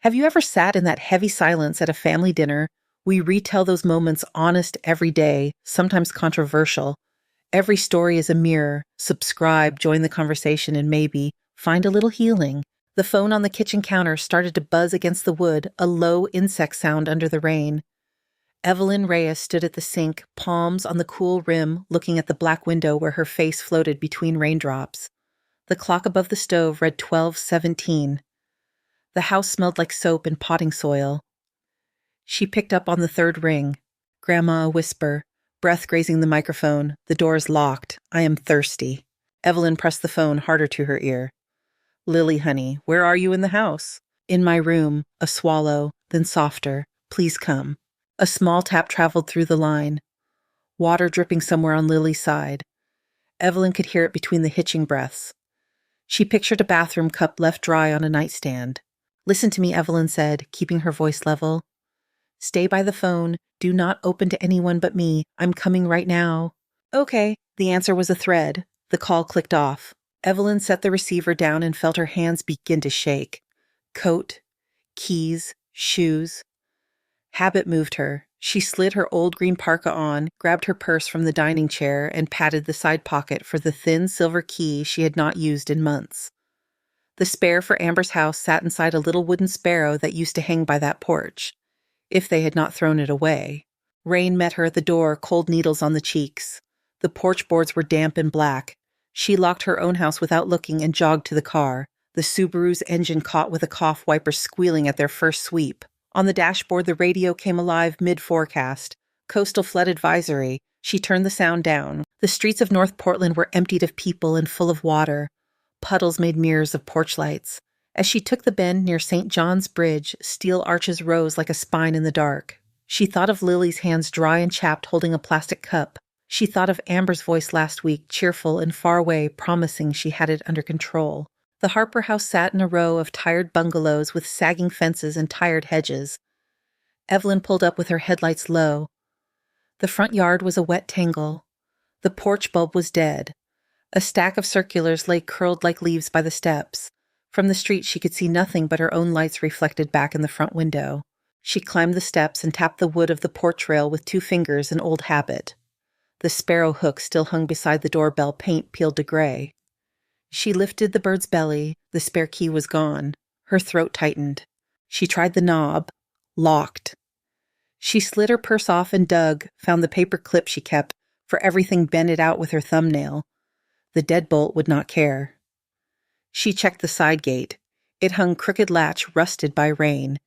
Have you ever sat in that heavy silence at a family dinner? We retell those moments honest every day, sometimes controversial. Every story is a mirror. Subscribe, join the conversation, and maybe find a little healing. The phone on the kitchen counter started to buzz against the wood, a low insect sound under the rain. Evelyn Reyes stood at the sink, palms on the cool rim, looking at the black window where her face floated between raindrops. The clock above the stove read 12:17. The house smelled like soap and potting soil. She picked up on the third ring. Grandma, a whisper, breath grazing the microphone. The door's locked. I am thirsty. Evelyn pressed the phone harder to her ear. Lily, honey, where are you in the house? In my room. A swallow, then softer. Please come. A small tap traveled through the line. Water dripping somewhere on Lily's side. Evelyn could hear it between the hitching breaths. She pictured a bathroom cup left dry on a nightstand. Listen to me, Evelyn said, keeping her voice level. Stay by the phone. Do not open to anyone but me. I'm coming right now. Okay. The answer was a thread. The call clicked off. Evelyn set the receiver down and felt her hands begin to shake. Coat, keys, shoes. Habit moved her. She slid her old green parka on, grabbed her purse from the dining chair, and patted the side pocket for the thin silver key she had not used in months. The spare for Amber's house sat inside a little wooden sparrow that used to hang by that porch, if they had not thrown it away. Rain met her at the door, cold needles on the cheeks. The porch boards were damp and black. She locked her own house without looking and jogged to the car, the Subaru's engine caught with a cough wiper squealing at their first sweep. On the dashboard, the radio came alive mid-forecast. Coastal flood advisory. She turned the sound down. The streets of North Portland were emptied of people and full of water. Puddles made mirrors of porch lights. As she took the bend near St. John's Bridge, steel arches rose like a spine in the dark. She thought of Lily's hands dry and chapped holding a plastic cup. She thought of Amber's voice last week, cheerful and far away, promising she had it under control. The Harper house sat in a row of tired bungalows with sagging fences and tired hedges. Evelyn pulled up with her headlights low. The front yard was a wet tangle. The porch bulb was dead. A stack of circulars lay curled like leaves by the steps. From the street she could see nothing but her own lights reflected back in the front window. She climbed the steps and tapped the wood of the porch rail with 2 fingers, an old habit. The sparrow hook still hung beside the doorbell, paint peeled to gray. She lifted the bird's belly. The spare key was gone. Her throat tightened. She tried the knob. Locked. She slid her purse off and dug, found the paper clip she kept, for everything bended out with her thumbnail. The deadbolt would not care. She checked the side gate. It hung crooked latch, rusted by rain.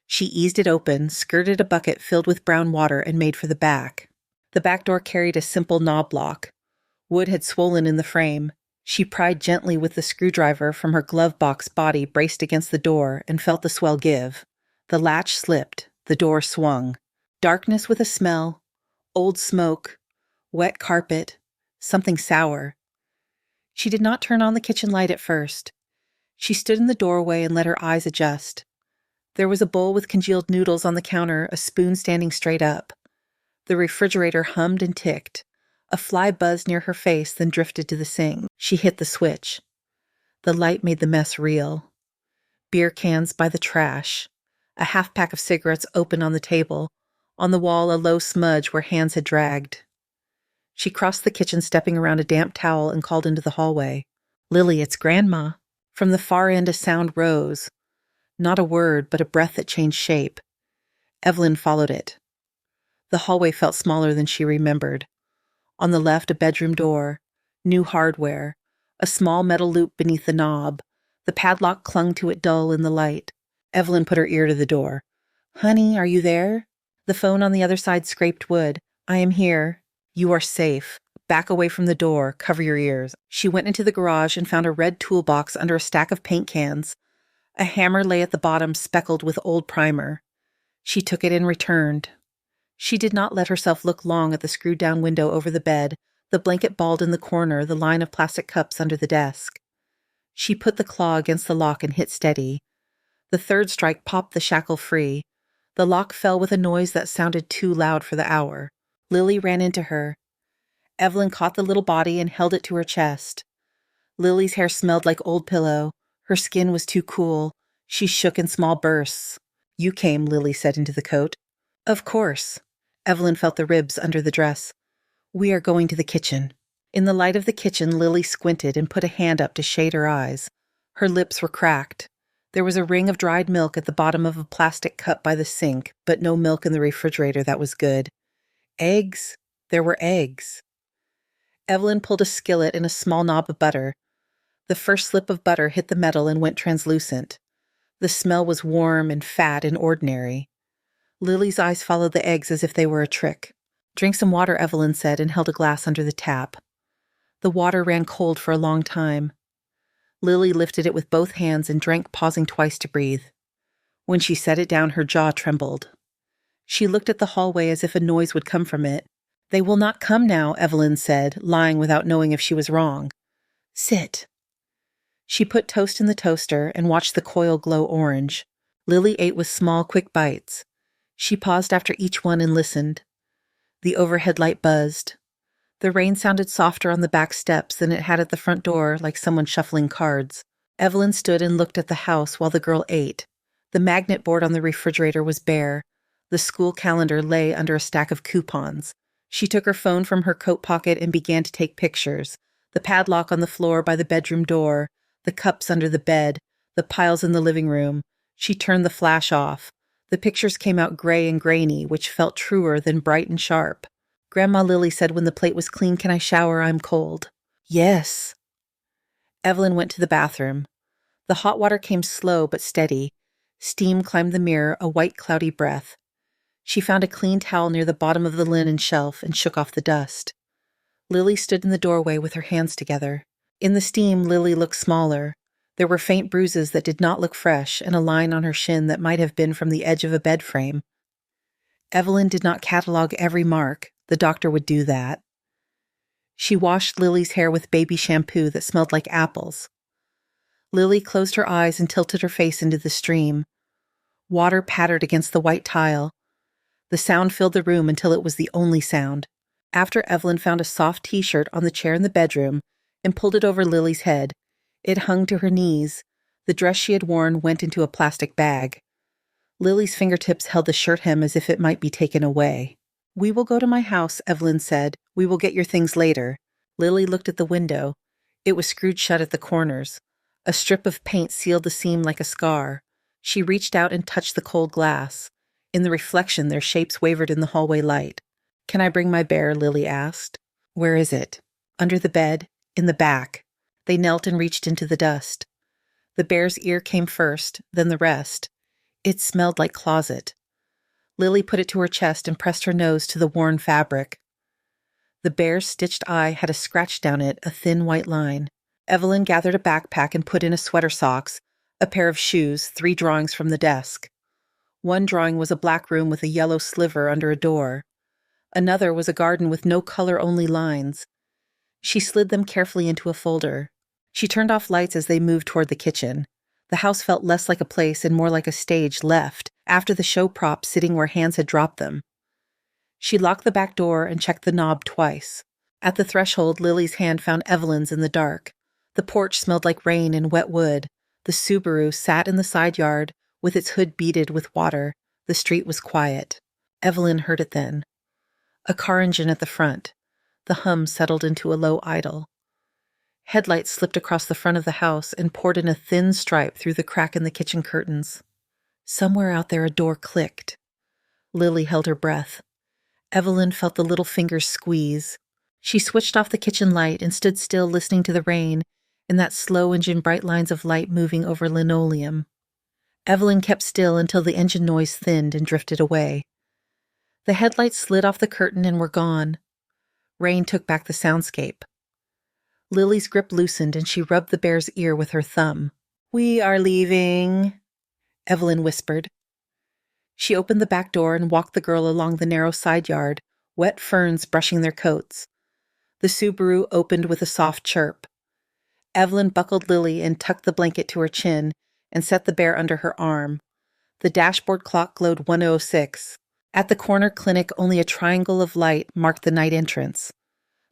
She eased it open, skirted a bucket filled with brown water, and made for the back. The back door carried a simple knob lock. Wood had swollen in the frame. She pried gently with the screwdriver from her glove box body braced against the door and felt the swell give. The latch slipped. The door swung. Darkness with a smell. Old smoke. Wet carpet. Something sour. She did not turn on the kitchen light at first. She stood in the doorway and let her eyes adjust. There was a bowl with congealed noodles on the counter, a spoon standing straight up. The refrigerator hummed and ticked. A fly buzzed near her face, then drifted to the sink. She hit the switch. The light made the mess real. Beer cans by the trash. A half-pack of cigarettes open on the table. On the wall, a low smudge where hands had dragged. She crossed the kitchen, stepping around a damp towel, and called into the hallway. Lily, it's Grandma. From the far end, a sound rose. Not a word, but a breath that changed shape. Evelyn followed it. The hallway felt smaller than she remembered. On the left, a bedroom door. New hardware. A small metal loop beneath the knob. The padlock clung to it dull in the light. Evelyn put her ear to the door. Honey, are you there? The phone on the other side scraped wood. I am here. You are safe. Back away from the door. Cover your ears. She went into the garage and found a red toolbox under a stack of paint cans. A hammer lay at the bottom, speckled with old primer. She took it and returned. She did not let herself look long at the screwed-down window over the bed, the blanket balled in the corner, the line of plastic cups under the desk. She put the claw against the lock and hit steady. The third strike popped the shackle free. The lock fell with a noise that sounded too loud for the hour. Lily ran into her. Evelyn caught the little body and held it to her chest. Lily's hair smelled like old pillow. Her skin was too cool. She shook in small bursts. "You came," Lily said into the coat. "Of course." Evelyn felt the ribs under the dress. "We are going to the kitchen." In the light of the kitchen, Lily squinted and put a hand up to shade her eyes. Her lips were cracked. There was a ring of dried milk at the bottom of a plastic cup by the sink, but no milk in the refrigerator that was good. Eggs? There were eggs. Evelyn pulled a skillet and a small knob of butter. The first slip of butter hit the metal and went translucent. The smell was warm and fat and ordinary. Lily's eyes followed the eggs as if they were a trick. "Drink some water," Evelyn said, and held a glass under the tap. The water ran cold for a long time. Lily lifted it with both hands and drank, pausing twice to breathe. When she set it down, her jaw trembled. She looked at the hallway as if a noise would come from it. "They will not come now," Evelyn said, lying without knowing if she was wrong. "Sit." She put toast in the toaster and watched the coil glow orange. Lily ate with small, quick bites. She paused after each one and listened. The overhead light buzzed. The rain sounded softer on the back steps than it had at the front door, like someone shuffling cards. Evelyn stood and looked at the house while the girl ate. The magnet board on the refrigerator was bare. The school calendar lay under a stack of coupons. She took her phone from her coat pocket and began to take pictures. The padlock on the floor by the bedroom door, the cups under the bed, the piles in the living room. She turned the flash off. The pictures came out gray and grainy, which felt truer than bright and sharp. Grandma Lily said when the plate was clean, "Can I shower? I'm cold." "Yes." Evelyn went to the bathroom. The hot water came slow but steady. Steam climbed the mirror, a white cloudy breath. She found a clean towel near the bottom of the linen shelf and shook off the dust. Lily stood in the doorway with her hands together. In the steam, Lily looked smaller. There were faint bruises that did not look fresh and a line on her shin that might have been from the edge of a bed frame. Evelyn did not catalog every mark. The doctor would do that. She washed Lily's hair with baby shampoo that smelled like apples. Lily closed her eyes and tilted her face into the stream. Water pattered against the white tile. The sound filled the room until it was the only sound. After Evelyn found a soft t-shirt on the chair in the bedroom and pulled it over Lily's head, it hung to her knees. The dress she had worn went into a plastic bag. Lily's fingertips held the shirt hem as if it might be taken away. "We will go to my house," Evelyn said. "We will get your things later." Lily looked at the window. It was screwed shut at the corners. A strip of paint sealed the seam like a scar. She reached out and touched the cold glass. In the reflection, their shapes wavered in the hallway light. "Can I bring my bear?" Lily asked. "Where is it?" "Under the bed, in the back." They knelt and reached into the dust. The bear's ear came first, then the rest. It smelled like closet. Lily put it to her chest and pressed her nose to the worn fabric. The bear's stitched eye had a scratch down it, a thin white line. Evelyn gathered a backpack and put in a sweater socks, a pair of shoes, 3 drawings from the desk. One drawing was a black room with a yellow sliver under a door. Another was a garden with no color, only lines. She slid them carefully into a folder. She turned off lights as they moved toward the kitchen. The house felt less like a place and more like a stage left, after the show props sitting where hands had dropped them. She locked the back door and checked the knob twice. At the threshold, Lily's hand found Evelyn's in the dark. The porch smelled like rain and wet wood. The Subaru sat in the side yard, with its hood beaded with water. The street was quiet. Evelyn heard it then. A car engine at the front. The hum settled into a low idle. Headlights slipped across the front of the house and poured in a thin stripe through the crack in the kitchen curtains. Somewhere out there a door clicked. Lily held her breath. Evelyn felt the little fingers squeeze. She switched off the kitchen light and stood still listening to the rain and that slow engine bright lines of light moving over linoleum. Evelyn kept still until the engine noise thinned and drifted away. The headlights slid off the curtain and were gone. Rain took back the soundscape. Lily's grip loosened and she rubbed the bear's ear with her thumb. "We are leaving," Evelyn whispered. She opened the back door and walked the girl along the narrow side yard, wet ferns brushing their coats. The Subaru opened with a soft chirp. Evelyn buckled Lily and tucked the blanket to her chin and set the bear under her arm. The dashboard clock glowed 1:06. At the corner clinic, only a triangle of light marked the night entrance.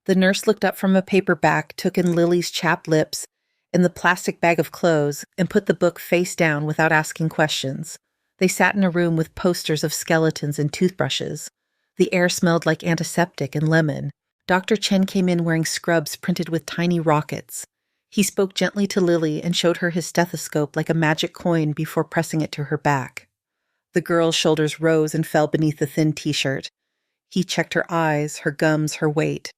The nurse looked up from a paperback, took in Lily's chapped lips, in the plastic bag of clothes and put the book face down without asking questions. They sat in a room with posters of skeletons and toothbrushes. The air smelled like antiseptic and lemon. Dr. Chen came in wearing scrubs printed with tiny rockets. He spoke gently to Lily and showed her his stethoscope like a magic coin before pressing it to her back. The girl's shoulders rose and fell beneath the thin t-shirt. He checked her eyes, her gums, her weight.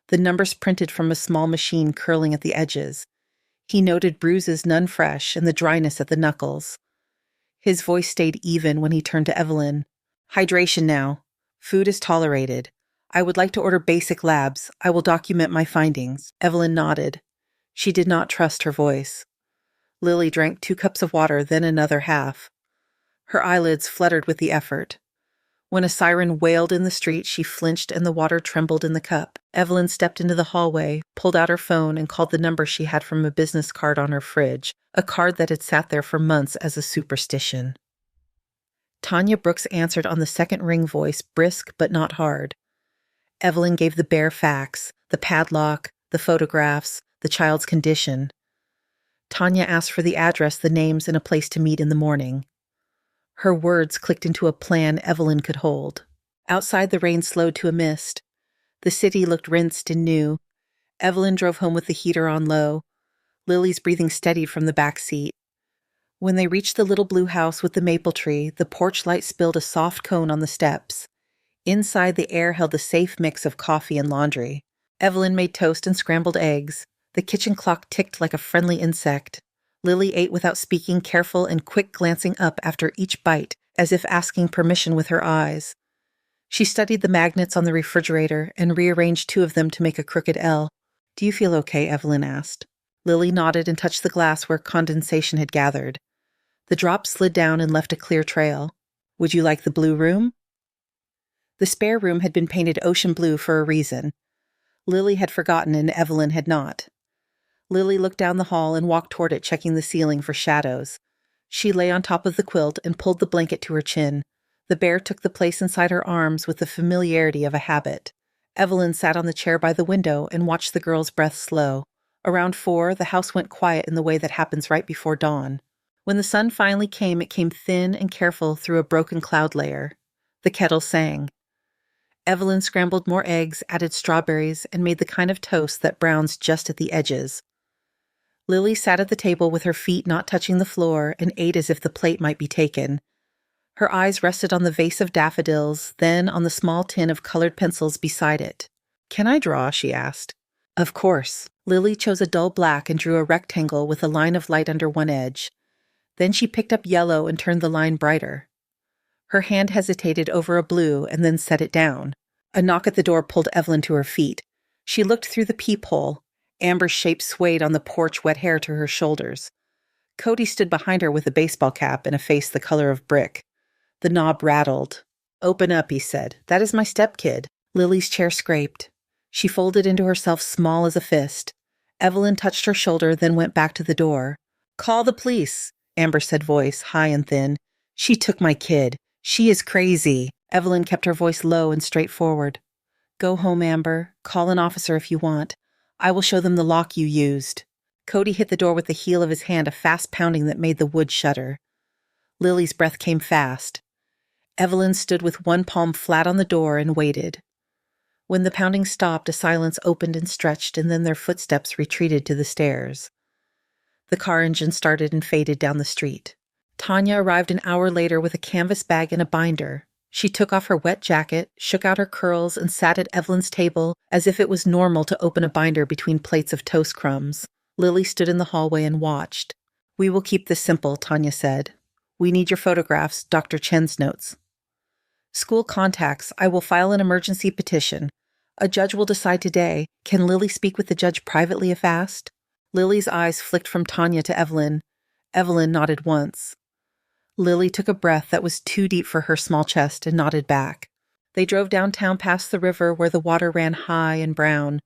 The numbers printed from a small machine curling at the edges. He noted bruises none fresh and the dryness at the knuckles. His voice stayed even when he turned to Evelyn. Hydration now. Food is tolerated. I would like to order basic labs. I will document my findings. Evelyn nodded. She did not trust her voice. Lily drank 2 cups of water, then another half. Her eyelids fluttered with the effort. When a siren wailed in the street, she flinched and the water trembled in the cup. Evelyn stepped into the hallway, pulled out her phone, and called the number she had from a business card on her fridge, a card that had sat there for months as a superstition. Tanya Brooks answered on the second ring voice, brisk but not hard. Evelyn gave the bare facts, the padlock, the photographs, the child's condition. Tanya asked for the address, the names, and a place to meet in the morning. Her words clicked into a plan Evelyn could hold. Outside, the rain slowed to a mist. The city looked rinsed and new. Evelyn drove home with the heater on low. Lily's breathing steadied from the back seat. When they reached the little blue house with the maple tree, the porch light spilled a soft cone on the steps. Inside, the air held a safe mix of coffee and laundry. Evelyn made toast and scrambled eggs. The kitchen clock ticked like a friendly insect. Lily ate without speaking, careful and quick, glancing up after each bite, as if asking permission with her eyes. She studied the magnets on the refrigerator and rearranged 2 of them to make a crooked L. Do you feel okay? Evelyn asked. Lily nodded and touched the glass where condensation had gathered. The drops slid down and left a clear trail. Would you like the blue room? The spare room had been painted ocean blue for a reason. Lily had forgotten and Evelyn had not. Lily looked down the hall and walked toward it, checking the ceiling for shadows. She lay on top of the quilt and pulled the blanket to her chin. The bear took the place inside her arms with the familiarity of a habit. Evelyn sat on the chair by the window and watched the girl's breath slow. Around 4, the house went quiet in the way that happens right before dawn. When the sun finally came, it came thin and careful through a broken cloud layer. The kettle sang. Evelyn scrambled more eggs, added strawberries, and made the kind of toast that browns just at the edges. Lily sat at the table with her feet not touching the floor and ate as if the plate might be taken. Her eyes rested on the vase of daffodils, then on the small tin of colored pencils beside it. Can I draw? She asked. Of course. Lily chose a dull black and drew a rectangle with a line of light under one edge. Then she picked up yellow and turned the line brighter. Her hand hesitated over a blue and then set it down. A knock at the door pulled Evelyn to her feet. She looked through the peephole. Amber's shape swayed on the porch, wet hair to her shoulders. Cody stood behind her with a baseball cap and a face the color of brick. The knob rattled. Open up, he said. That is my stepkid. Lily's chair scraped. She folded into herself small as a fist. Evelyn touched her shoulder, then went back to the door. Call the police, Amber said, voice high and thin. She took my kid. She is crazy. Evelyn kept her voice low and straightforward. Go home, Amber. Call an officer if you want. I will show them the lock you used. Cody hit the door with the heel of his hand, a fast pounding that made the wood shudder. Lily's breath came fast. Evelyn stood with one palm flat on the door and waited. When the pounding stopped, a silence opened and stretched, and then their footsteps retreated to the stairs. The car engine started and faded down the street. Tanya arrived an hour later with a canvas bag and a binder. She took off her wet jacket, shook out her curls, and sat at Evelyn's table as if it was normal to open a binder between plates of toast crumbs. Lily stood in the hallway and watched. We will keep this simple, Tanya said. We need your photographs, Dr. Chen's notes. School contacts. I will file an emergency petition. A judge will decide today. Can Lily speak with the judge privately if asked? Lily's eyes flicked from Tanya to Evelyn. Evelyn nodded once. Lily took a breath that was too deep for her small chest and nodded back. They drove downtown past the river where the water ran high and brown.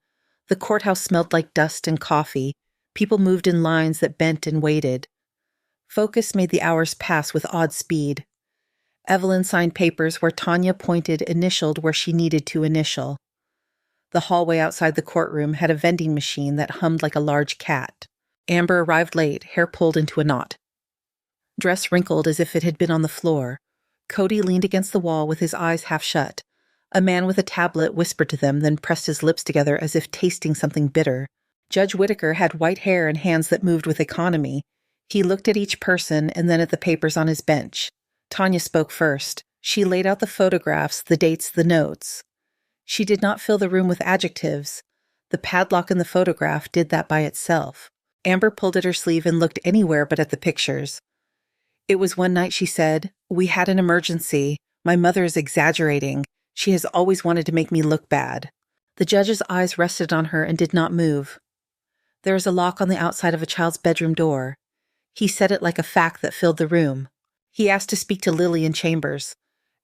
The courthouse smelled like dust and coffee. People moved in lines that bent and waited. Focus made the hours pass with odd speed. Evelyn signed papers where Tanya pointed, initialed where she needed to initial. The hallway outside the courtroom had a vending machine that hummed like a large cat. Amber arrived late, hair pulled into a knot. Dress wrinkled as if it had been on the floor. Cody leaned against the wall with his eyes half shut. A man with a tablet whispered to them, then pressed his lips together as if tasting something bitter. Judge Whitaker had white hair and hands that moved with economy. He looked at each person and then at the papers on his bench. Tanya spoke first. She laid out the photographs, the dates, the notes. She did not fill the room with adjectives. The padlock in the photograph did that by itself. Amber pulled at her sleeve and looked anywhere but at the pictures. It was one night, she said. We had an emergency. My mother is exaggerating. She has always wanted to make me look bad. The judge's eyes rested on her and did not move. There is a lock on the outside of a child's bedroom door. He said it like a fact that filled the room. He asked to speak to Lily in chambers.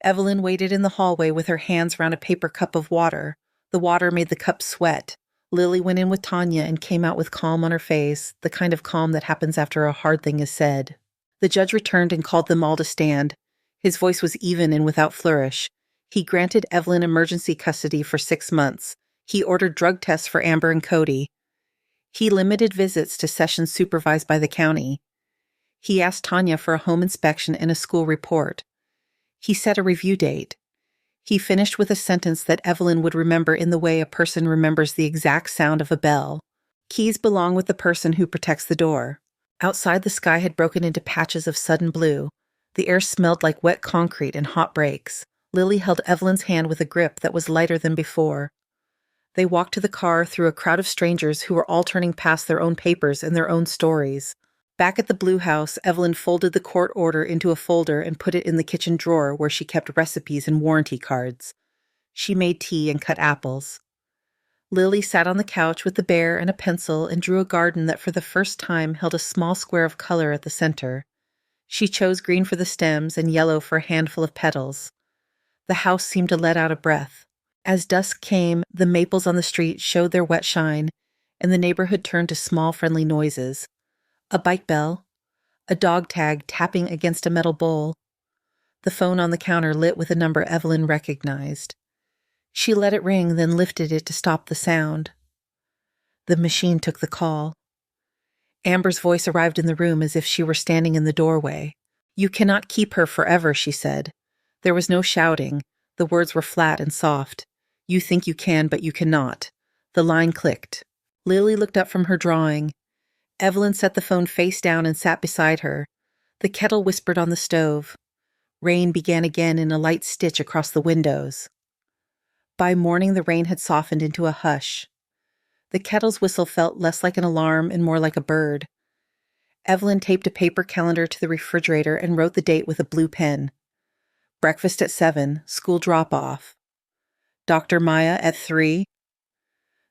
Evelyn waited in the hallway with her hands round a paper cup of water. The water made the cup sweat. Lily went in with Tanya and came out with calm on her face, the kind of calm that happens after a hard thing is said. The judge returned and called them all to stand. His voice was even and without flourish. He granted Evelyn emergency custody for 6 months. He ordered drug tests for Amber and Cody. He limited visits to sessions supervised by the county. He asked Tanya for a home inspection and a school report. He set a review date. He finished with a sentence that Evelyn would remember in the way a person remembers the exact sound of a bell. Keys belong with the person who protects the door. Outside, the sky had broken into patches of sudden blue. The air smelled like wet concrete and hot brakes. Lily held Evelyn's hand with a grip that was lighter than before. They walked to the car through a crowd of strangers who were all turning past their own papers and their own stories. Back at the Blue House, Evelyn folded the court order into a folder and put it in the kitchen drawer where she kept recipes and warranty cards. She made tea and cut apples. Lily sat on the couch with the bear and a pencil and drew a garden that for the first time held a small square of color at the center. She chose green for the stems and yellow for a handful of petals. The house seemed to let out a breath. As dusk came, the maples on the street showed their wet shine, and the neighborhood turned to small friendly noises. A bike bell, a dog tag tapping against a metal bowl. The phone on the counter lit with a number Evelyn recognized. She let it ring, then lifted it to stop the sound. The machine took the call. Amber's voice arrived in the room as if she were standing in the doorway. "You cannot keep her forever," she said. There was no shouting. The words were flat and soft. "You think you can, but you cannot." The line clicked. Lily looked up from her drawing. Evelyn set the phone face down and sat beside her. The kettle whispered on the stove. Rain began again in a light stitch across the windows. By morning, the rain had softened into a hush. The kettle's whistle felt less like an alarm and more like a bird. Evelyn taped a paper calendar to the refrigerator and wrote the date with a blue pen. Breakfast at 7, school drop-off. Dr. Maya at 3.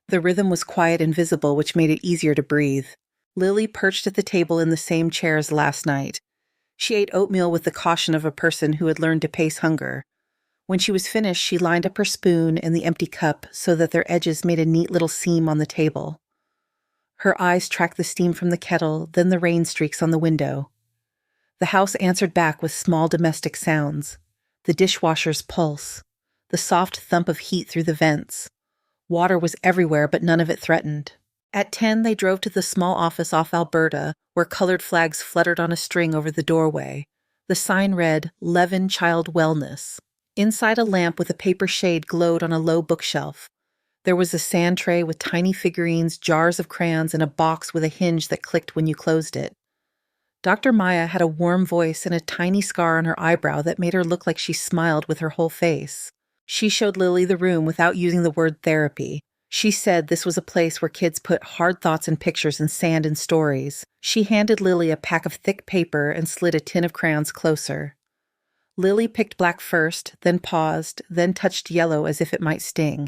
The rhythm was quiet and visible, which made it easier to breathe. Lily perched at the table in the same chair as last night. She ate oatmeal with the caution of a person who had learned to pace hunger. When she was finished, she lined up her spoon and the empty cup so that their edges made a neat little seam on the table. Her eyes tracked the steam from the kettle, then the rain streaks on the window. The house answered back with small domestic sounds. The dishwasher's pulse. The soft thump of heat through the vents. Water was everywhere, but none of it threatened. At 10, they drove to the small office off Alberta, where colored flags fluttered on a string over the doorway. The sign read, "Levin Child Wellness." Inside, a lamp with a paper shade glowed on a low bookshelf. There was a sand tray with tiny figurines, jars of crayons, and a box with a hinge that clicked when you closed it. Dr. Maya had a warm voice and a tiny scar on her eyebrow that made her look like she smiled with her whole face. She showed Lily the room without using the word therapy. She said this was a place where kids put hard thoughts in pictures and sand in stories. She handed Lily a pack of thick paper and slid a tin of crayons closer. Lily picked black first, then paused, then touched yellow as if it might sting.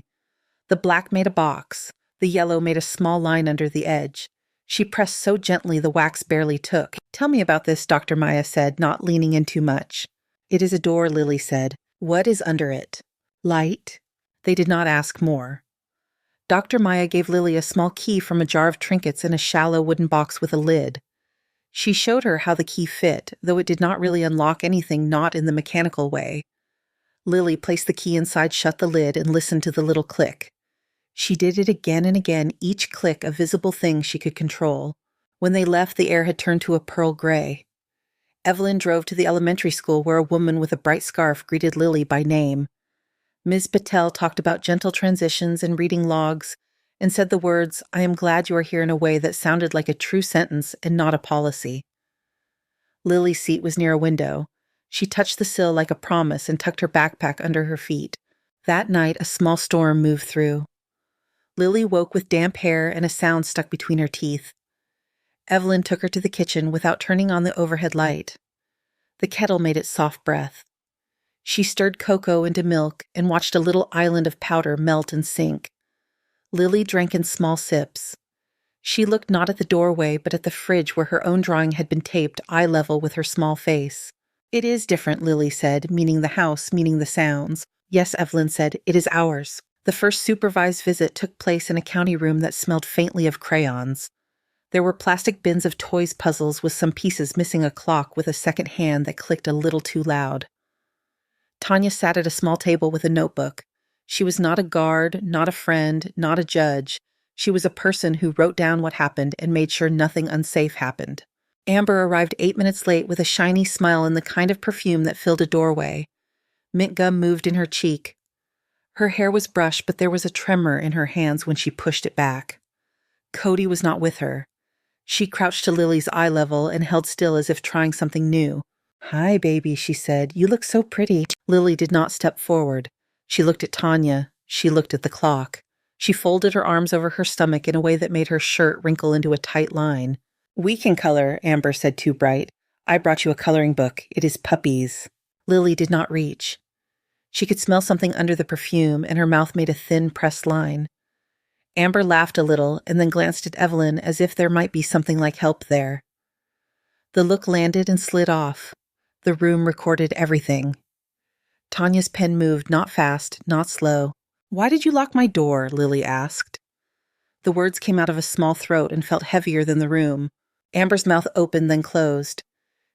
The black made a box. The yellow made a small line under the edge. She pressed so gently the wax barely took. "Tell me about this," Dr. Maya said, not leaning in too much. "It is a door," Lily said. "What is under it?" "Light." They did not ask more. Dr. Maya gave Lily a small key from a jar of trinkets in a shallow wooden box with a lid. She showed her how the key fit, though it did not really unlock anything not in the mechanical way. Lily placed the key inside, shut the lid, and listened to the little click. She did it again and again, each click a visible thing she could control. When they left, the air had turned to a pearl gray. Evelyn drove to the elementary school where a woman with a bright scarf greeted Lily by name. Ms. Patel talked about gentle transitions and reading logs, and said the words, "I am glad you are here," in a way that sounded like a true sentence and not a policy. Lily's seat was near a window. She touched the sill like a promise and tucked her backpack under her feet. That night, a small storm moved through. Lily woke with damp hair and a sound stuck between her teeth. Evelyn took her to the kitchen without turning on the overhead light. The kettle made its soft breath. She stirred cocoa into milk and watched a little island of powder melt and sink. Lily drank in small sips. She looked not at the doorway but at the fridge where her own drawing had been taped eye level with her small face. "It is different," Lily said, meaning the house, meaning the sounds. "Yes," Evelyn said, "it is ours." The first supervised visit took place in a county room that smelled faintly of crayons. There were plastic bins of toys puzzles with some pieces missing a clock with a second hand that clicked a little too loud. Tanya sat at a small table with a notebook. She was not a guard, not a friend, not a judge. She was a person who wrote down what happened and made sure nothing unsafe happened. Amber arrived 8 minutes late with a shiny smile and the kind of perfume that filled a doorway. Mint gum moved in her cheek. Her hair was brushed, but there was a tremor in her hands when she pushed it back. Cody was not with her. She crouched to Lily's eye level and held still as if trying something new. "Hi, baby," she said. "You look so pretty." Lily did not step forward. She looked at Tanya. She looked at the clock. She folded her arms over her stomach in a way that made her shirt wrinkle into a tight line. "We can color," Amber said too bright. "I brought you a coloring book. It is puppies." Lily did not reach. She could smell something under the perfume, and her mouth made a thin, pressed line. Amber laughed a little and then glanced at Evelyn as if there might be something like help there. The look landed and slid off. The room recorded everything. Tanya's pen moved, not fast, not slow. "Why did you lock my door?" Lily asked. The words came out of a small throat and felt heavier than the room. Amber's mouth opened, then closed.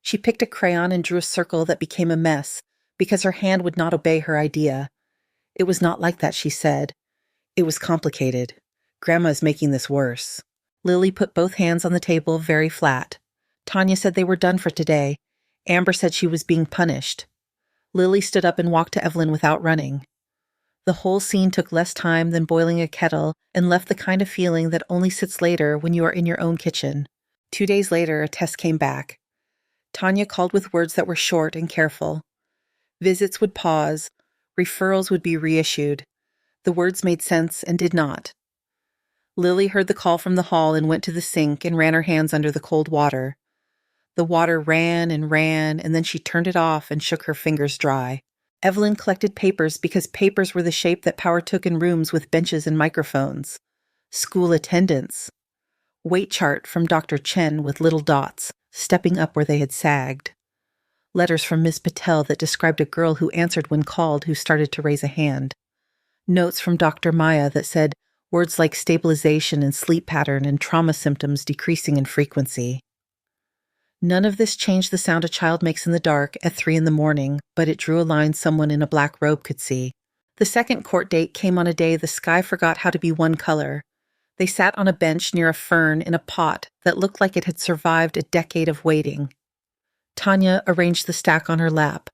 She picked a crayon and drew a circle that became a mess, because her hand would not obey her idea. "It was not like that," she said. "It was complicated. Grandma is making this worse." Lily put both hands on the table very flat. Tanya said they were done for today. Amber said she was being punished. Lily stood up and walked to Evelyn without running. The whole scene took less time than boiling a kettle and left the kind of feeling that only sits later when you are in your own kitchen. 2 days later, a test came back. Tanya called with words that were short and careful. Visits would pause. Referrals would be reissued. The words made sense and did not. Lily heard the call from the hall and went to the sink and ran her hands under the cold water. The water ran, and then she turned it off and shook her fingers dry. Evelyn collected papers because papers were the shape that power took in rooms with benches and microphones. School attendance. Weight chart from Dr. Chen with little dots, stepping up where they had sagged. Letters from Ms. Patel that described a girl who answered when called who started to raise a hand. Notes from Dr. Maya that said words like stabilization and sleep pattern and trauma symptoms decreasing in frequency. None of this changed the sound a child makes in the dark at 3 a.m, but it drew a line someone in a black robe could see. The second court date came on a day the sky forgot how to be one color. They sat on a bench near a fern in a pot that looked like it had survived a decade of waiting. Tanya arranged the stack on her lap.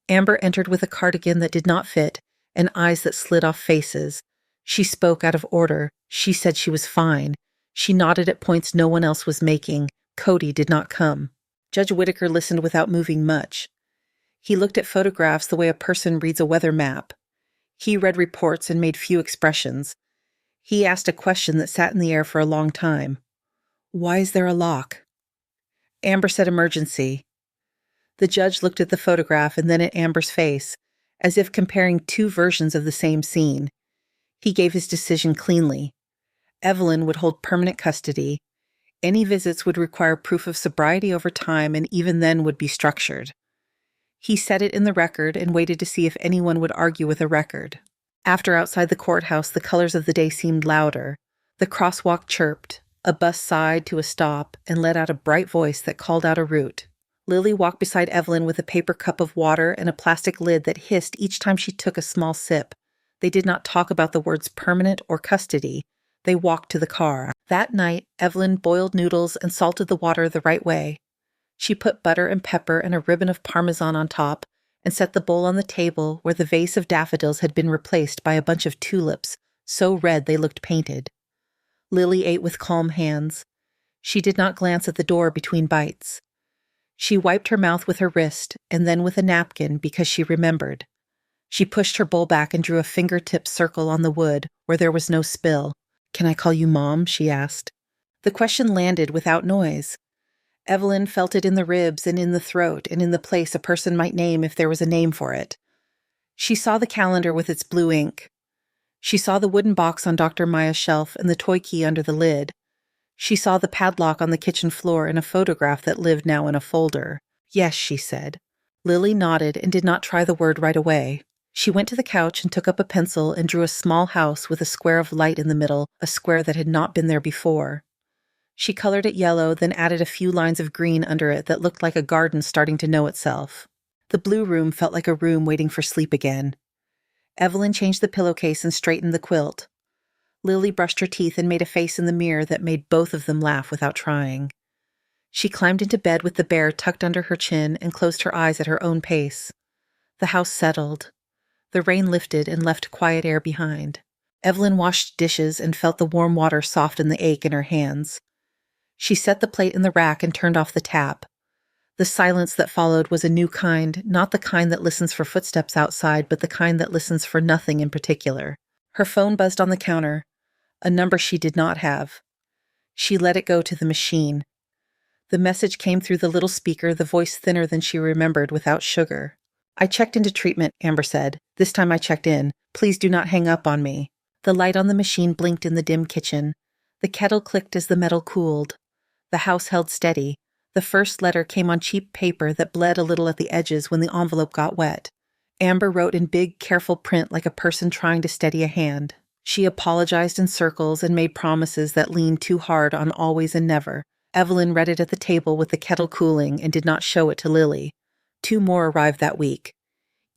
Amber entered with a cardigan that did not fit and eyes that slid off faces. She spoke out of order. She said she was fine. She nodded at points no one else was making. Cody did not come. Judge Whitaker listened without moving much. He looked at photographs the way a person reads a weather map. He read reports and made few expressions. He asked a question that sat in the air for a long time. "Why is there a lock?" Amber said emergency. The judge looked at the photograph and then at Amber's face, as if comparing two versions of the same scene. He gave his decision cleanly. Evelyn would hold permanent custody. Any visits would require proof of sobriety over time and even then would be structured. He set it in the record and waited to see if anyone would argue with a record. After outside the courthouse, the colors of the day seemed louder. The crosswalk chirped. A bus sighed to a stop and let out a bright voice that called out a route. Lily walked beside Evelyn with a paper cup of water and a plastic lid that hissed each time she took a small sip. They did not talk about the words permanent or custody. They walked to the car. That night, Evelyn boiled noodles and salted the water the right way. She put butter and pepper and a ribbon of Parmesan on top and set the bowl on the table where the vase of daffodils had been replaced by a bunch of tulips, so red they looked painted. Lily ate with calm hands. She did not glance at the door between bites. She wiped her mouth with her wrist and then with a napkin because she remembered. She pushed her bowl back and drew a fingertip circle on the wood where there was no spill. "Can I call you Mom?" she asked. The question landed without noise. Evelyn felt it in the ribs and in the throat and in the place a person might name if there was a name for it. She saw the calendar with its blue ink. She saw the wooden box on Dr. Maya's shelf and the toy key under the lid. She saw the padlock on the kitchen floor and a photograph that lived now in a folder. "Yes," she said. Lily nodded and did not try the word right away. She went to the couch and took up a pencil and drew a small house with a square of light in the middle, a square that had not been there before. She colored it yellow, then added a few lines of green under it that looked like a garden starting to know itself. The blue room felt like a room waiting for sleep again. Evelyn changed the pillowcase and straightened the quilt. Lily brushed her teeth and made a face in the mirror that made both of them laugh without trying. She climbed into bed with the bear tucked under her chin and closed her eyes at her own pace. The house settled. The rain lifted and left quiet air behind. Evelyn washed dishes and felt the warm water soften the ache in her hands. She set the plate in the rack and turned off the tap. The silence that followed was a new kind, not the kind that listens for footsteps outside, but the kind that listens for nothing in particular. Her phone buzzed on the counter, a number she did not have. She let it go to the machine. The message came through the little speaker, the voice thinner than she remembered, without sugar. "I checked into treatment," Amber said. "This time I checked in. Please do not hang up on me." The light on the machine blinked in the dim kitchen. The kettle clicked as the metal cooled. The house held steady. The first letter came on cheap paper that bled a little at the edges when the envelope got wet. Amber wrote in big, careful print like a person trying to steady a hand. She apologized in circles and made promises that leaned too hard on always and never. Evelyn read it at the table with the kettle cooling and did not show it to Lily. 2 more arrived that week.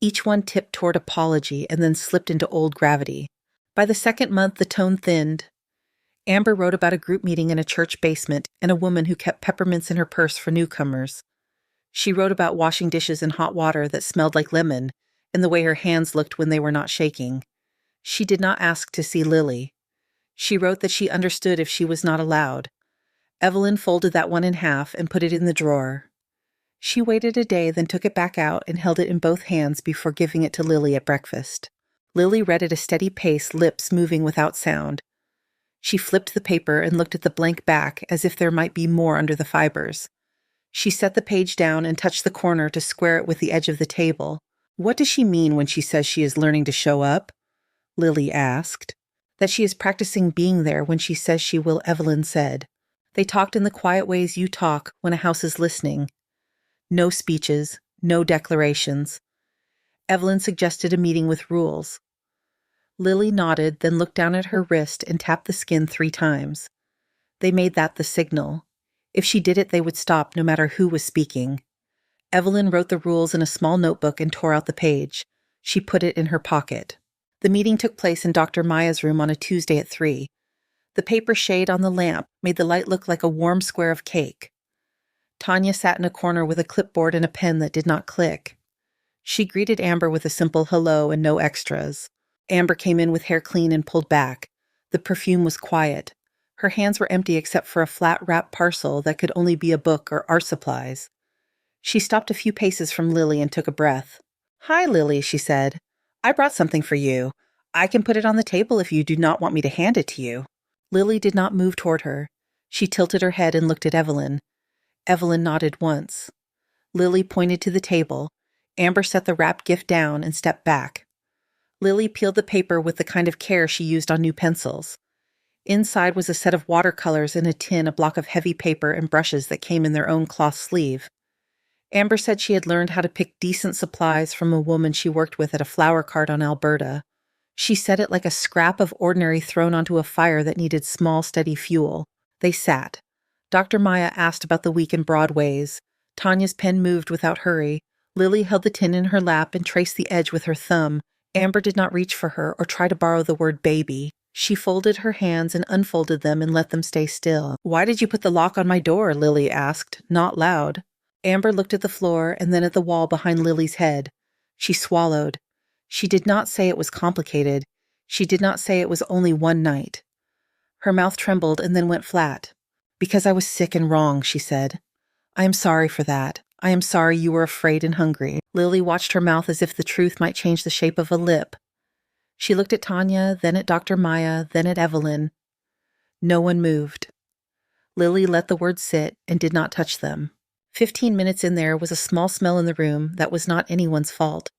Each one tipped toward apology and then slipped into old gravity. By the second month, the tone thinned. Amber wrote about a group meeting in a church basement and a woman who kept peppermints in her purse for newcomers. She wrote about washing dishes in hot water that smelled like lemon and the way her hands looked when they were not shaking. She did not ask to see Lily. She wrote that she understood if she was not allowed. Evelyn folded that one in half and put it in the drawer. She waited a day, then took it back out and held it in both hands before giving it to Lily at breakfast. Lily read at a steady pace, lips moving without sound. She flipped the paper and looked at the blank back as if there might be more under the fibers. She set the page down and touched the corner to square it with the edge of the table. "What does she mean when she says she is learning to show up?" Lily asked. "That she is practicing being there when she says she will," Evelyn said. They talked in the quiet ways you talk when a house is listening. No speeches, no declarations. Evelyn suggested a meeting with rules. Lily nodded, then looked down at her wrist and tapped the skin 3 times. They made that the signal. If she did it, they would stop, no matter who was speaking. Evelyn wrote the rules in a small notebook and tore out the page. She put it in her pocket. The meeting took place in Dr. Maya's room on a Tuesday at 3. The paper shade on the lamp made the light look like a warm square of cake. Tanya sat in a corner with a clipboard and a pen that did not click. She greeted Amber with a simple hello and no extras. Amber came in with hair clean and pulled back. The perfume was quiet. Her hands were empty except for a flat wrap parcel that could only be a book or art supplies. She stopped a few paces from Lily and took a breath. "Hi, Lily," she said. "I brought something for you. I can put it on the table if you do not want me to hand it to you." Lily did not move toward her. She tilted her head and looked at Evelyn. Evelyn nodded once. Lily pointed to the table. Amber set the wrapped gift down and stepped back. Lily peeled the paper with the kind of care she used on new pencils. Inside was a set of watercolors in a tin, a block of heavy paper, and brushes that came in their own cloth sleeve. Amber said she had learned how to pick decent supplies from a woman she worked with at a flower cart on Alberta. She said it like a scrap of ordinary thrown onto a fire that needed small, steady fuel. They sat. Dr. Maya asked about the week in broad ways. Tanya's pen moved without hurry. Lily held the tin in her lap and traced the edge with her thumb. Amber did not reach for her or try to borrow the word baby. She folded her hands and unfolded them and let them stay still. "Why did you put the lock on my door?" Lily asked, not loud. Amber looked at the floor and then at the wall behind Lily's head. She swallowed. She did not say it was complicated. She did not say it was only one night. Her mouth trembled and then went flat. "Because I was sick and wrong," she said. "I am sorry for that. I am sorry you were afraid and hungry." Lily watched her mouth as if the truth might change the shape of a lip. She looked at Tanya, then at Dr. Maya, then at Evelyn. No one moved. Lily let the words sit and did not touch them. 15 minutes in there was a small smell in the room that was not anyone's fault.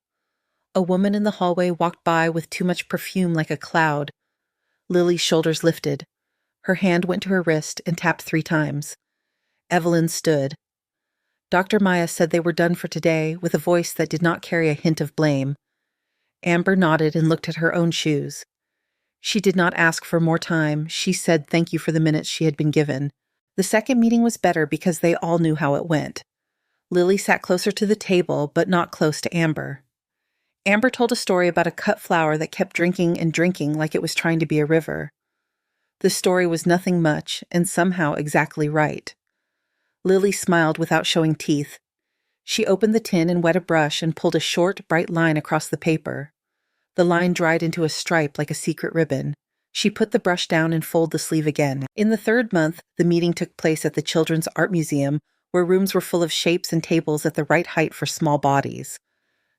A woman in the hallway walked by with too much perfume like a cloud. Lily's shoulders lifted. Her hand went to her wrist and tapped 3 times. Evelyn stood. Dr. Maya said they were done for today with a voice that did not carry a hint of blame. Amber nodded and looked at her own shoes. She did not ask for more time. She said thank you for the minutes she had been given. The second meeting was better because they all knew how it went. Lily sat closer to the table, but not close to Amber. Amber told a story about a cut flower that kept drinking and drinking like it was trying to be a river. The story was nothing much, and somehow exactly right. Lily smiled without showing teeth. She opened the tin and wet a brush and pulled a short, bright line across the paper. The line dried into a stripe like a secret ribbon. She put the brush down and folded the sleeve again. In the 3rd month, the meeting took place at the Children's Art Museum, where rooms were full of shapes and tables at the right height for small bodies.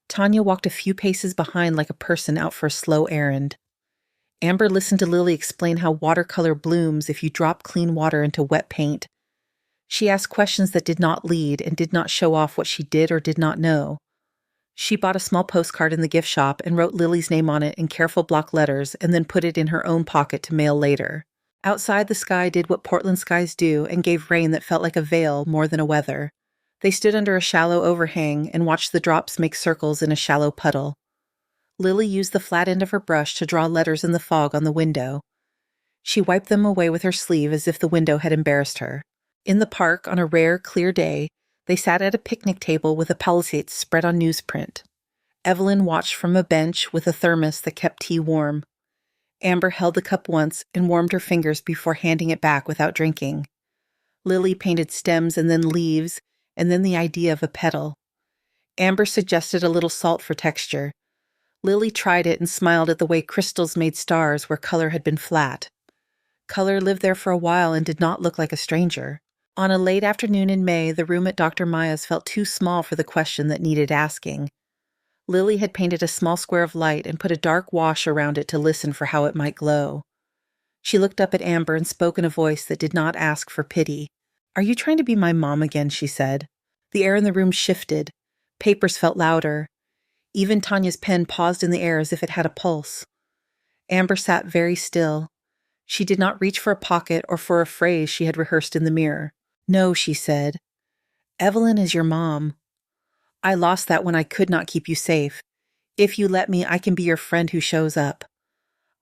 Tanya walked a few paces behind like a person out for a slow errand. Amber listened to Lily explain how watercolor blooms if you drop clean water into wet paint. She asked questions that did not lead and did not show off what she did or did not know. She bought a small postcard in the gift shop and wrote Lily's name on it in careful block letters and then put it in her own pocket to mail later. Outside, the sky did what Portland skies do and gave rain that felt like a veil more than a weather. They stood under a shallow overhang and watched the drops make circles in a shallow puddle. Lily used the flat end of her brush to draw letters in the fog on the window. She wiped them away with her sleeve as if the window had embarrassed her. In the park, on a rare, clear day, they sat at a picnic table with a palisade spread on newsprint. Evelyn watched from a bench with a thermos that kept tea warm. Amber held the cup once and warmed her fingers before handing it back without drinking. Lily painted stems and then leaves, and then the idea of a petal. Amber suggested a little salt for texture. Lily tried it and smiled at the way crystals made stars where color had been flat. Color lived there for a while and did not look like a stranger. On a late afternoon in May, the room at Dr. Maya's felt too small for the question that needed asking. Lily had painted a small square of light and put a dark wash around it to listen for how it might glow. She looked up at Amber and spoke in a voice that did not ask for pity. "Are you trying to be my mom again?" she said. The air in the room shifted. Papers felt louder. Even Tanya's pen paused in the air as if it had a pulse. Amber sat very still. She did not reach for a pocket or for a phrase she had rehearsed in the mirror. "No," she said. "Evelyn is your mom. I lost that when I could not keep you safe. If you let me, I can be your friend who shows up.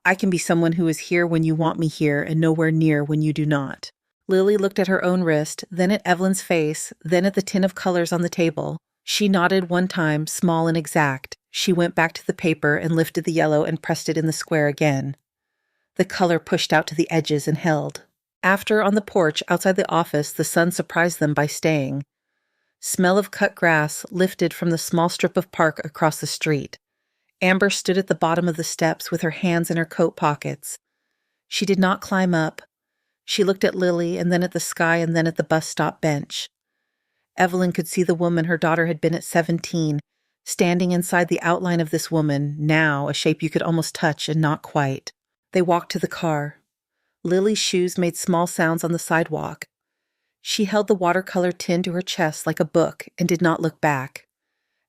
I can be someone who is here when you want me here and nowhere near when you do not." Lily looked at her own wrist, then at Evelyn's face, then at the tin of colors on the table. She nodded one time, small and exact. She went back to the paper and lifted the yellow and pressed it in the square again. The color pushed out to the edges and held. After, on the porch outside the office, the sun surprised them by staying. Smell of cut grass lifted from the small strip of park across the street. Amber stood at the bottom of the steps with her hands in her coat pockets. She did not climb up. She looked at Lily and then at the sky and then at the bus stop bench. Evelyn could see the woman her daughter had been at 17, standing inside the outline of this woman, now a shape you could almost touch and not quite. They walked to the car. Lily's shoes made small sounds on the sidewalk. She held the watercolor tin to her chest like a book and did not look back.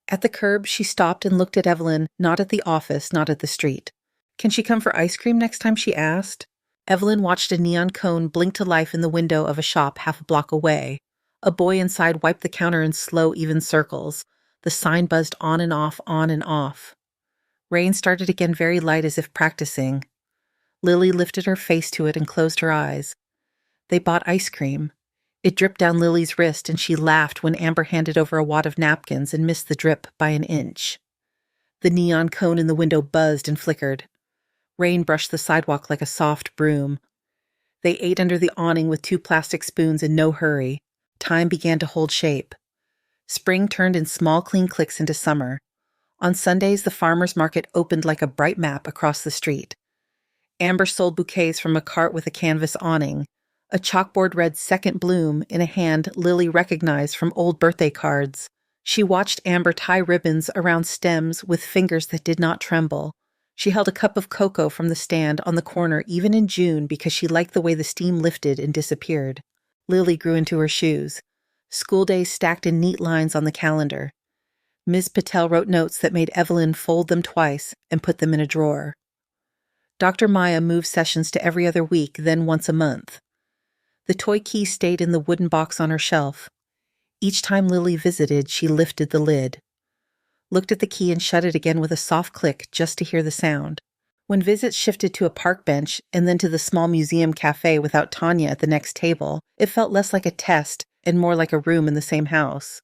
At the curb, she stopped and looked at Evelyn, not at the office, not at the street. "Can she come for ice cream next time?" she asked. Evelyn watched a neon cone blink to life in the window of a shop half a block away. A boy inside wiped the counter in slow, even circles. The sign buzzed on and off, on and off. Rain started again very light as if practicing. Lily lifted her face to it and closed her eyes. They bought ice cream. It dripped down Lily's wrist, and she laughed when Amber handed over a wad of napkins and missed the drip by an inch. The neon cone in the window buzzed and flickered. Rain brushed the sidewalk like a soft broom. They ate under the awning with 2 plastic spoons in no hurry. Time began to hold shape. Spring turned in small, clean clicks into summer. On Sundays, the farmers' market opened like a bright map across the street. Amber sold bouquets from a cart with a canvas awning. A chalkboard read "Second Bloom" in a hand Lily recognized from old birthday cards. She watched Amber tie ribbons around stems with fingers that did not tremble. She held a cup of cocoa from the stand on the corner even in June because she liked the way the steam lifted and disappeared. Lily grew into her shoes. School days stacked in neat lines on the calendar. Ms. Patel wrote notes that made Evelyn fold them twice and put them in a drawer. Dr. Maya moved sessions to every other week, then once a month. The toy key stayed in the wooden box on her shelf. Each time Lily visited, she lifted the lid, looked at the key and shut it again with a soft click just to hear the sound. When visits shifted to a park bench and then to the small museum cafe without Tanya at the next table, it felt less like a test and more like a room in the same house.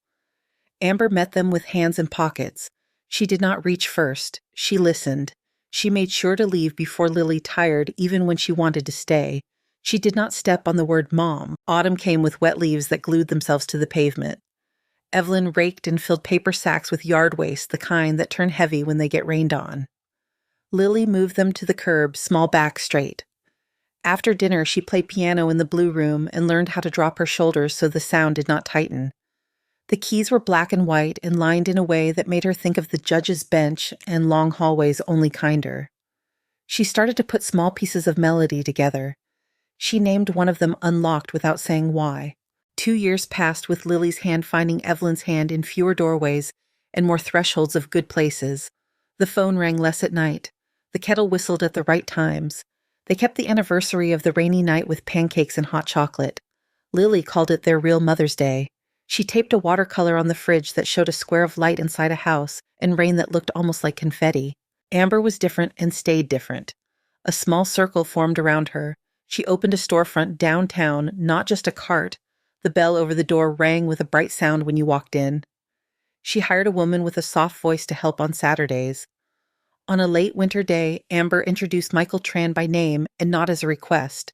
Amber met them with hands in pockets. She did not reach first. She listened. She made sure to leave before Lily tired even when she wanted to stay. She did not step on the word mom. Autumn came with wet leaves that glued themselves to the pavement. Evelyn raked and filled paper sacks with yard waste, the kind that turn heavy when they get rained on. Lily moved them to the curb, small back straight. After dinner, she played piano in the blue room and learned how to drop her shoulders so the sound did not tighten. The keys were black and white and lined in a way that made her think of the judge's bench and long hallways only kinder. She started to put small pieces of melody together. She named one of them Unlocked without saying why. 2 years passed with Lily's hand finding Evelyn's hand in fewer doorways and more thresholds of good places. The phone rang less at night. The kettle whistled at the right times. They kept the anniversary of the rainy night with pancakes and hot chocolate. Lily called it their real Mother's Day. She taped a watercolor on the fridge that showed a square of light inside a house and rain that looked almost like confetti. Amber was different and stayed different. A small circle formed around her. She opened a storefront downtown, not just a cart. The bell over the door rang with a bright sound when you walked in. She hired a woman with a soft voice to help on Saturdays. On a late winter day, Amber introduced Michael Tran by name and not as a request.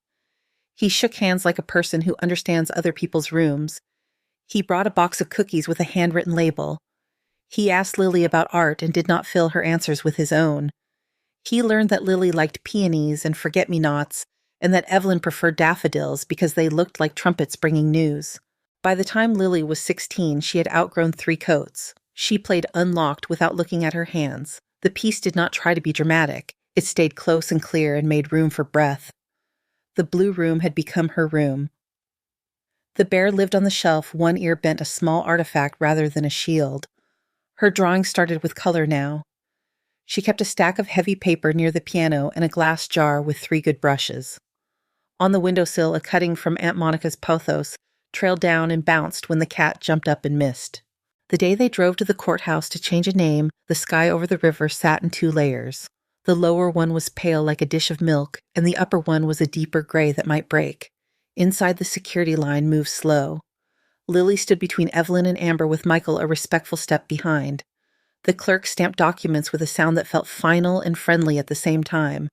He shook hands like a person who understands other people's rooms. He brought a box of cookies with a handwritten label. He asked Lily about art and did not fill her answers with his own. He learned that Lily liked peonies and forget-me-nots, and that Evelyn preferred daffodils because they looked like trumpets bringing news. By the time Lily was 16, she had outgrown 3 coats. She played Unlocked without looking at her hands. The piece did not try to be dramatic. It stayed close and clear and made room for breath. The blue room had become her room. The bear lived on the shelf, one ear bent a small artifact rather than a shield. Her drawing started with color now. She kept a stack of heavy paper near the piano and a glass jar with 3 good brushes. On the windowsill, a cutting from Aunt Monica's pothos trailed down and bounced when the cat jumped up and missed. The day they drove to the courthouse to change a name, the sky over the river sat in 2 layers. The lower one was pale like a dish of milk, and the upper one was a deeper gray that might break. Inside, the security line moved slow. Lily stood between Evelyn and Amber with Michael a respectful step behind. The clerk stamped documents with a sound that felt final and friendly at the same time.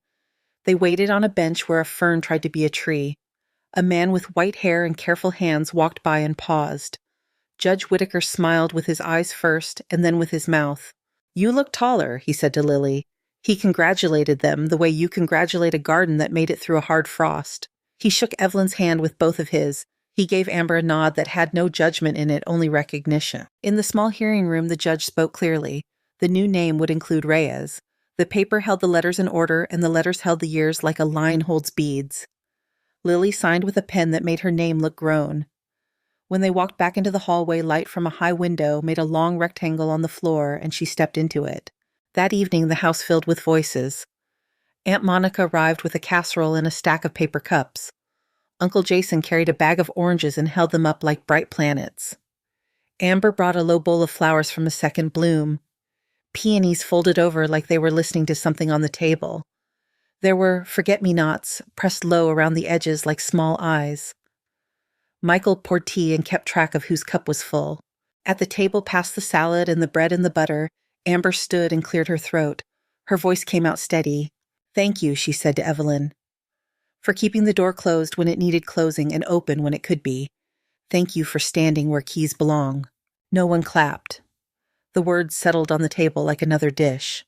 They waited on a bench where a fern tried to be a tree. A man with white hair and careful hands walked by and paused. Judge Whitaker smiled with his eyes first and then with his mouth. "You look taller," he said to Lily. He congratulated them the way you congratulate a garden that made it through a hard frost. He shook Evelyn's hand with both of his. He gave Amber a nod that had no judgment in it, only recognition. In the small hearing room, the judge spoke clearly. The new name would include Reyes. The paper held the letters in order, and the letters held the years like a line holds beads. Lily signed with a pen that made her name look grown. When they walked back into the hallway, light from a high window made a long rectangle on the floor, and she stepped into it. That evening, the house filled with voices. Aunt Monica arrived with a casserole and a stack of paper cups. Uncle Jason carried a bag of oranges and held them up like bright planets. Amber brought a low bowl of flowers from a second bloom. Peonies folded over like they were listening to something on the table. There were forget-me-nots pressed low around the edges like small eyes. Michael poured tea and kept track of whose cup was full. At the table past the salad and the bread and the butter, Amber stood and cleared her throat. Her voice came out steady. Thank you, she said to Evelyn, for keeping the door closed when it needed closing and open when it could be. Thank you for standing where keys belong. No one clapped. The words settled on the table like another dish.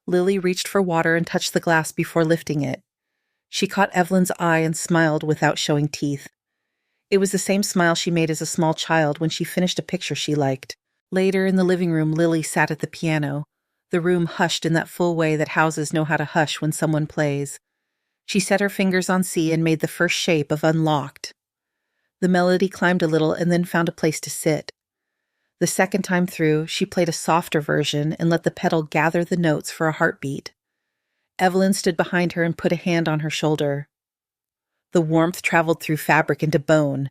Lily reached for water and touched the glass before lifting it. She caught Evelyn's eye and smiled without showing teeth. It was the same smile she made as a small child when she finished a picture she liked. Later, in the living room, Lily sat at the piano. The room hushed in that full way that houses know how to hush when someone plays. She set her fingers on C and made the first shape of Unlocked. The melody climbed a little and then found a place to sit. The second time through, she played a softer version and let the pedal gather the notes for a heartbeat. Evelyn stood behind her and put a hand on her shoulder. The warmth traveled through fabric into bone.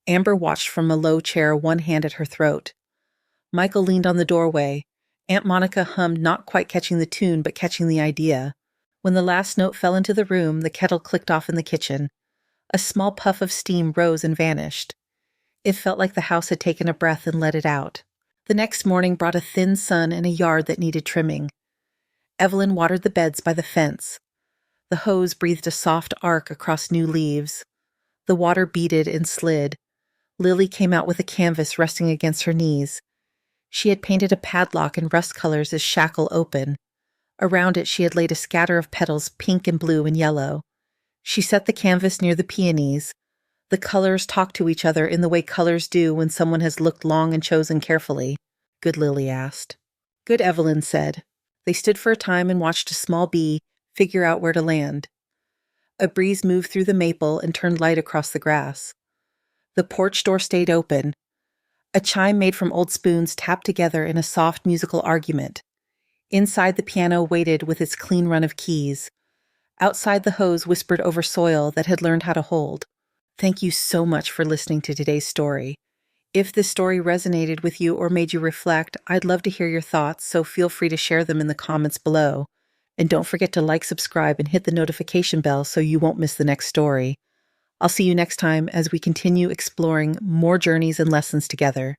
Amber watched from a low chair, one hand at her throat. Michael leaned on the doorway. Aunt Monica hummed, not quite catching the tune, but catching the idea. When the last note fell into the room, the kettle clicked off in the kitchen. A small puff of steam rose and vanished. It felt like the house had taken a breath and let it out. The next morning brought a thin sun and a yard that needed trimming. Evelyn watered the beds by the fence. The hose breathed a soft arc across new leaves. The water beaded and slid. Lily came out with a canvas resting against her knees. She had painted a padlock in rust colors as shackle open. Around it she had laid a scatter of petals, pink and blue and yellow. She set the canvas near the peonies. The colors talked to each other in the way colors do when someone has looked long and chosen carefully. Good, Lily asked. Good, Evelyn said. They stood for a time and watched a small bee figure out where to land. A breeze moved through the maple and turned light across the grass. The porch door stayed open. A chime made from old spoons tapped together in a soft musical argument. Inside, the piano waited with its clean run of keys. Outside, the hose whispered over soil that had learned how to hold. Thank you so much for listening to today's story. If this story resonated with you or made you reflect, I'd love to hear your thoughts, so feel free to share them in the comments below. And don't forget to like, subscribe, and hit the notification bell so you won't miss the next story. I'll see you next time as we continue exploring more journeys and lessons together.